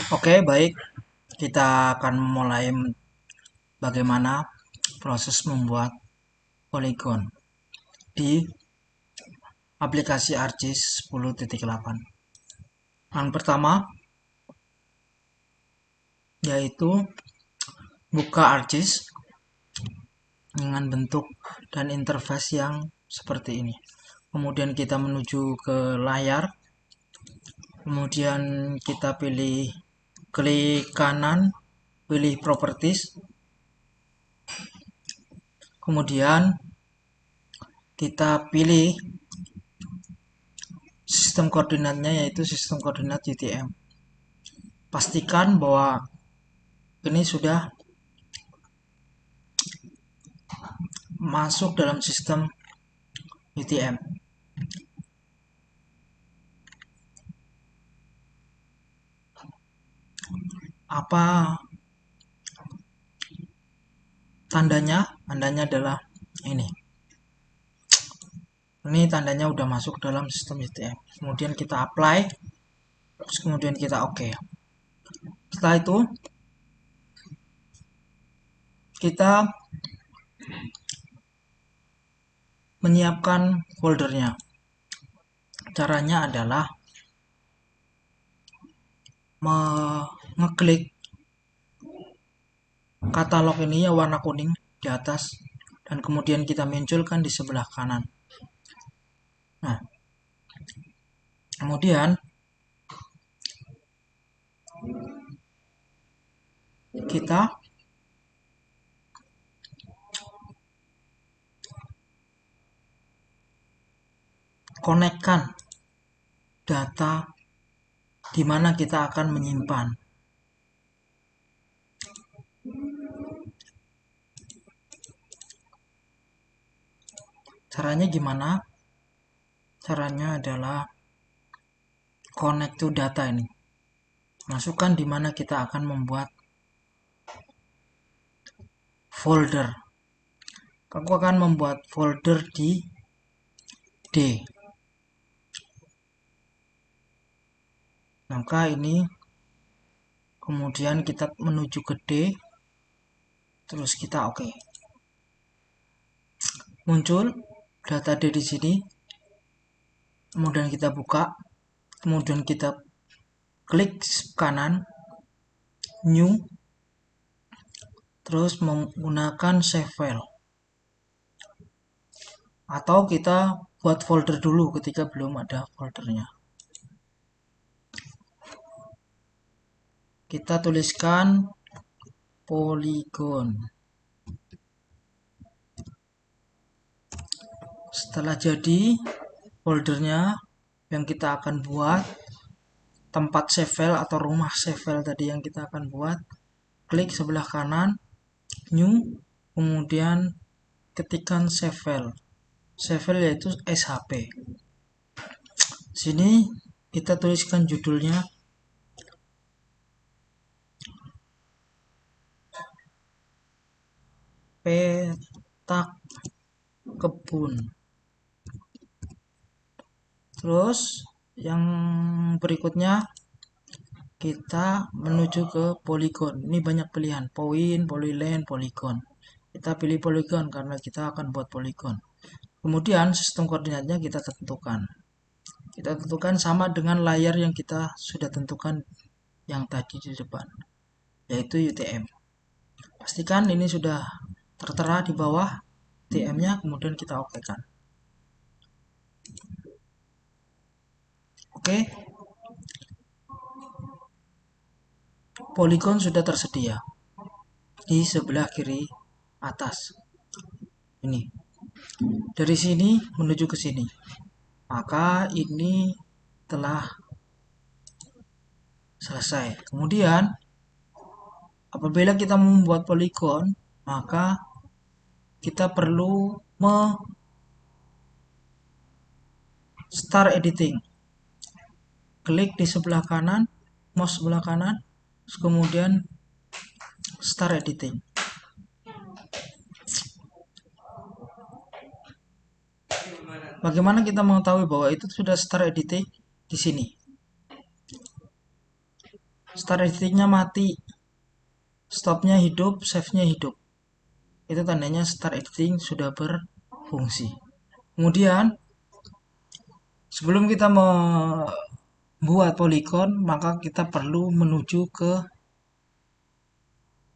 Oke, baik. Kita akan mulai bagaimana proses membuat poligon di aplikasi ArcGIS 10.8. Yang pertama yaitu buka ArcGIS dengan bentuk dan interface yang seperti ini. Kemudian kita menuju ke layar. Kemudian kita klik kanan, pilih properties. Kemudian kita pilih sistem koordinatnya, yaitu sistem koordinat UTM. Pastikan bahwa ini sudah masuk dalam sistem UTM. Apa tandanya? Tandanya adalah ini. Ini tandanya udah masuk dalam sistem UTM. Kemudian kita apply, terus kemudian kita OK. Setelah itu kita menyiapkan foldernya. Caranya adalah ngeklik katalog ini ya, warna kuning di atas, dan kemudian kita munculkan di sebelah kanan. Nah, kemudian kita konekkan data di mana kita akan menyimpan. Caranya gimana? Caranya adalah connect to data ini. Masukkan di mana kita akan membuat folder. Aku akan membuat folder di D. Maka ini kemudian kita menuju ke D, terus kita OK. Muncul data D di sini. Kemudian kita buka, kemudian kita klik kanan, new, terus menggunakan save file. Atau kita buat folder dulu ketika belum ada foldernya. Kita tuliskan poligon. Setelah jadi foldernya yang kita akan buat, tempat save file atau rumah save file tadi yang kita akan buat, klik sebelah kanan, new, kemudian ketikkan save file. Save file yaitu SHP. Sini kita tuliskan judulnya petak kebun. Terus yang berikutnya kita menuju ke poligon. Ini banyak pilihan, point, polyline, poligon. Kita pilih poligon karena kita akan buat poligon. Kemudian sistem koordinatnya kita tentukan. Kita tentukan sama dengan layar yang kita sudah tentukan yang tadi di depan, yaitu UTM. Pastikan ini sudah tertera di bawah UTM-nya, kemudian kita OK-kan. Oke. Poligon sudah tersedia di sebelah kiri atas. Ini. Dari sini menuju ke sini. Maka ini telah selesai. Kemudian apabila kita membuat poligon, maka kita perlu start editing. Klik di sebelah kanan, mouse sebelah kanan, kemudian start editing. Bagaimana kita mengetahui bahwa itu sudah start editing? Di sini. Start editingnya mati, stopnya hidup, save-nya hidup. Itu tandanya start editing sudah berfungsi. Kemudian sebelum kita membuat polygon, maka kita perlu menuju ke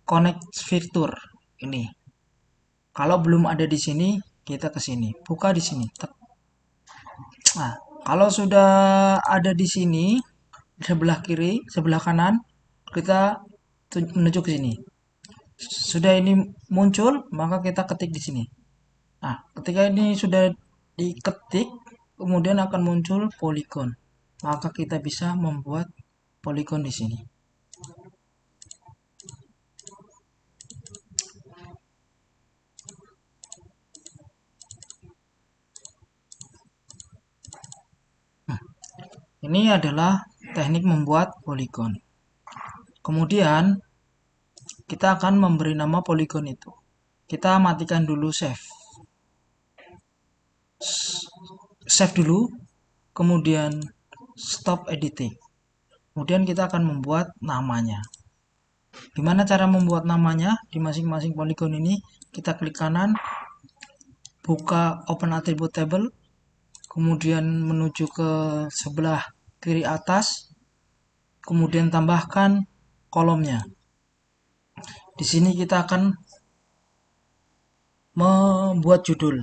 connect fitur ini. Kalau belum ada di sini, kita ke sini. Buka di sini. Nah, kalau sudah ada di sini, sebelah kiri, sebelah kanan, kita menuju ke sini. Sudah ini muncul, maka kita ketik di sini. Nah, ketika ini sudah diketik, kemudian akan muncul polygon. Maka kita bisa membuat polygon di sini. Ini adalah teknik membuat polygon. Kemudian kita akan memberi nama polygon itu. Kita matikan dulu save. Save dulu, kemudian stop editing. Kemudian kita akan membuat namanya. Gimana cara membuat namanya di masing-masing polygon ini? Kita klik kanan, buka open attribute table, kemudian menuju ke sebelah kiri atas, kemudian tambahkan kolomnya. Di sini kita akan membuat judul.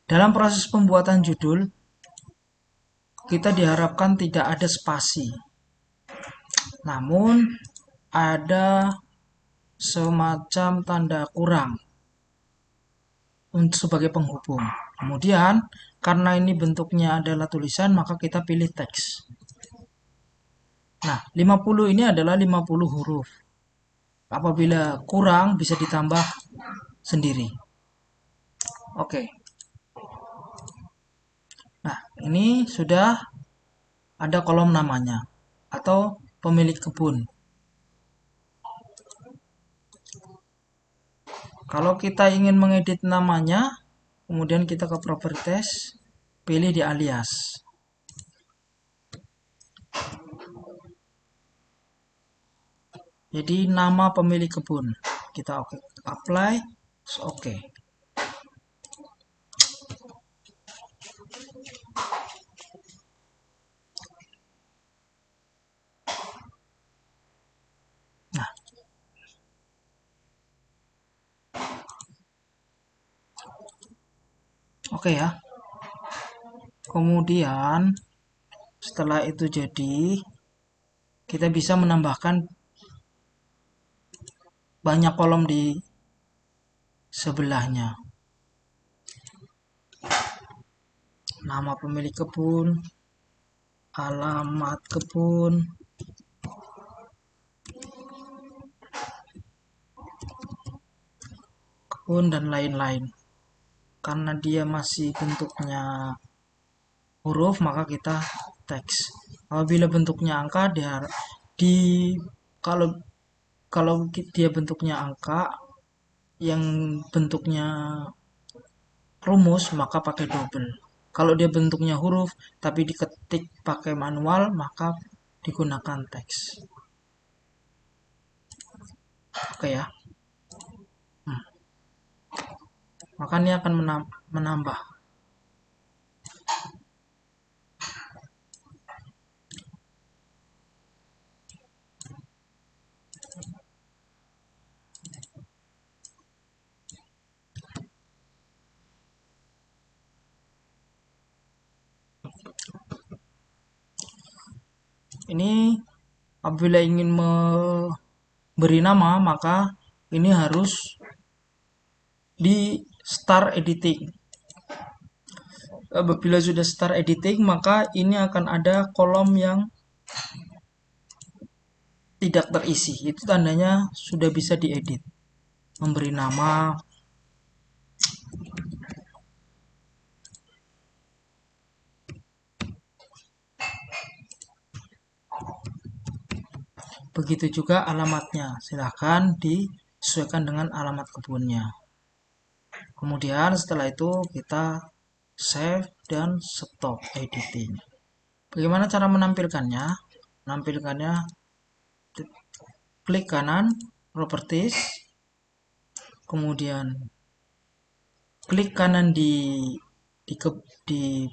Dalam proses pembuatan judul, kita diharapkan tidak ada spasi. Namun, ada semacam tanda kurang untuk sebagai penghubung. Kemudian, karena ini bentuknya adalah tulisan, maka kita pilih teks. Nah, 50 ini adalah 50 huruf. Apabila kurang, bisa ditambah sendiri. Oke. Nah, ini sudah ada kolom namanya atau pemilik kebun. Kalau kita ingin mengedit namanya, kemudian kita ke properties, pilih di alias. Jadi nama pemilik kebun. Kita oke, apply, oke. Nah, oke ya. Kemudian setelah itu jadi, kita bisa menambahkan banyak kolom di sebelahnya. Nama pemilik kebun, alamat kebun, dan lain-lain. Karena dia masih bentuknya huruf, maka kita teks. Apabila bentuknya angka, di kalau kalau dia bentuknya angka yang bentuknya rumus, maka pakai double. Kalau dia bentuknya huruf tapi diketik pakai manual, maka digunakan teks. Oke ya. Maka ini akan menambah. Ini apabila ingin memberi nama, maka ini harus di start editing. Apabila sudah start editing, maka ini akan ada kolom yang tidak terisi. Itu tandanya sudah bisa diedit. Memberi nama, Begitu juga alamatnya, silahkan disesuaikan dengan alamat kebunnya. Kemudian setelah itu kita save dan stop editing. Bagaimana cara menampilkannya? Menampilkannya, klik kanan properties, kemudian klik kanan di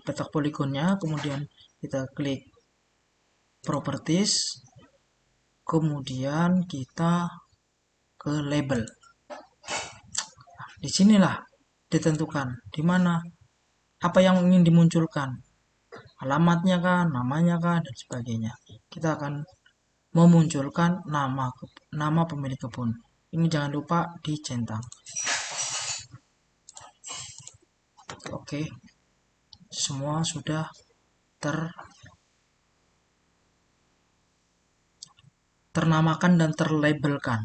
petak poligonnya, kemudian kita klik properties, kemudian kita ke label. Disinilah ditentukan di mana apa yang ingin dimunculkan, alamatnya kah, namanya kah, dan sebagainya. Kita akan memunculkan nama pemilik kebun. Ini jangan lupa dicentang. Oke, semua sudah ternamakan dan terlabelkan.